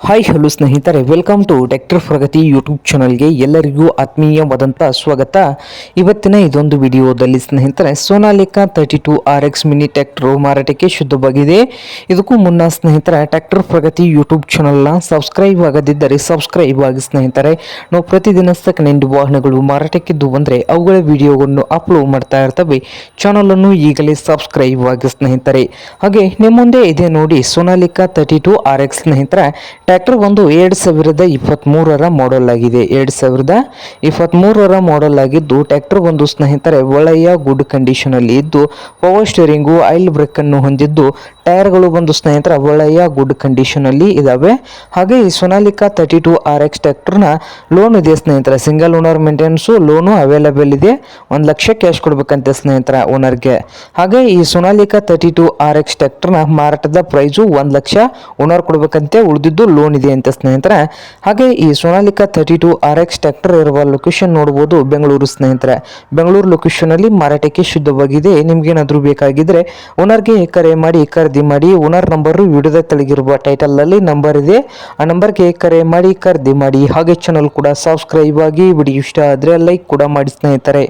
Hi hello ಸ್ನೇಹಿತರೆ, welcome to tractor Pragati YouTube ಚಾನಲ್ಗೆ ಎಲ್ಲರಿಗೂ ಆತ್ಮೀಯವಾದಂಥ ಸ್ವಾಗತ. ಇವತ್ತಿನ ಇದೊಂದು ವಿಡಿಯೋದಲ್ಲಿ ಸ್ನೇಹಿತರೆ ಸೋನಾಲಿಕಾ 32RX ಮಿನಿ ಟ್ರ್ಯಾಕ್ಟರ್ ಮಾರಾಟಕ್ಕೆ ಶುದ್ಧವಾಗಿದೆ. ಇದಕ್ಕೂ ಮುನ್ನ ಸ್ನೇಹಿತರೆ ಟ್ರ್ಯಾಕ್ಟರ್ ಪ್ರಗತಿ ಯೂಟ್ಯೂಬ್ ಚಾನಲ್ನ ಸಬ್ಸ್ಕ್ರೈಬ್ ಆಗದಿದ್ದರೆ ಸಬ್ಸ್ಕ್ರೈಬ್ ಆಗಿ ಸ್ನೇಹಿತರೆ. ನಾವು ಪ್ರತಿದಿನ ಸೆಕೆಂಡ್ ವಾಹನಗಳು ಮಾರಾಟಕ್ಕಿದ್ದು ಬಂದರೆ ಅವುಗಳ ವಿಡಿಯೋವನ್ನು ಅಪ್ಲೋಡ್ ಮಾಡ್ತಾ ಇರ್ತವೆ. ಚಾನಲನ್ನು ಈಗಲೇ ಸಬ್ಸ್ಕ್ರೈಬ್ ಆಗಿ ಸ್ನೇಹಿತರೆ. ಹಾಗೆ ನಿಮ್ಮ ಮುಂದೆ ಇದೆ ನೋಡಿ ಸೋನಾಲಿಕಾ 32RX ಸ್ನೇಹಿತರೆ. ಟ್ರ್ಯಾಕ್ಟರ್ ಒಂದು 2023ರ ಮಾಡೆಲ್ ಆಗಿದೆ. 2023ರ ಮಾಡೆಲ್ ಆಗಿದ್ದು ಟ್ರ್ಯಾಕ್ಟರ್ ಒಂದು ಸ್ನೇಹಿತರೆ ಒಳ್ಳೆಯ ಗುಡ್ ಕಂಡೀಷನ್ ಅಲ್ಲಿ ಇದ್ದು ಪವರ್ ಸ್ಟೀರಿಂಗು ಆಯಿಲ್ ಬ್ರೇಕ್ ಅನ್ನು ಹೊಂದಿದ್ದು ಟೈರ್ಗಳು ಬಂದು ಸ್ನೇಹಿತರ ಒಳ್ಳೆಯ ಗುಡ್ ಕಂಡೀಷನ್ ಅಲ್ಲಿ ಇದಾವೆ. ಹಾಗೆ ಈ ಸೋನಾಲಿಕಾ 32RX ಟ್ರ್ಯಾಕ್ಟರ್ನ ಲೋನ್ ಇದೆ ಸ್ನೇಹಿತರೆ. Single owner maintenance loan available ಇದೆ. 1 ಲಕ್ಷ ಕ್ಯಾಶ್ ಕೊಡ್ಬೇಕಂತೆ ಸ್ನೇಹಿತರ ಓನರ್ಗೆ. ಹಾಗೆ ಈ ಸೋನಾಲಿಕಾ 32RX ಟ್ರ್ಯಾಕ್ಟರ್ನ ಮಾರಾಟದ ಪ್ರೈಸು 1 ಲಕ್ಷ ಓನರ್ ಕೊಡ್ಬೇಕಂತೆ, ಉಳಿದಿದ್ದು ಲೋನ್ ಇದೆ ಅಂತ ಸ್ನೇಹಿತರೆ. ಹಾಗೆ ಈ ಸೋನಾಲಿಕಾ 32RX ಟ್ರ್ಯಾಕ್ಟರ್ ಇರುವ ಲೊಕೇಶನ್ ನೋಡಬಹುದು, ಬೆಂಗಳೂರು ಸ್ನೇಹಿತರೆ. ಬೆಂಗಳೂರು ಲೊಕೇಶನ್ ಅಲ್ಲಿ ಮಾರಾಟಕ್ಕೆ ಶುದ್ಧವಾಗಿದೆ. ನಿಮ್ಗೇನಾದ್ರೂ ಬೇಕಾಗಿದ್ರೆ ಓನರ್ಗೆ ಕರೆ ಮಾಡಿ ಓನರ್ ನಂಬರ್ ವಿಡಿಯೋದ ತೆಳಗಿರುವ ಟೈಟಲ್ ಅಲ್ಲಿ ನಂಬರ್ ಇದೆ. ಆ ನಂಬರ್ಗೆ ಕರೆ ಮಾಡಿ ಖರೀದಿ ಮಾಡಿ. ಹಾಗೆ ಚಾನಲ್ ಕೂಡ ಸಬ್ಸ್ಕ್ರೈಬ್ ಆಗಿ. ವಿಡಿಯೋ ಇಷ್ಟ ಆದ್ರೆ ಲೈಕ್ ಕೂಡ ಮಾಡಿ ಸ್ನೇಹಿತರೆ.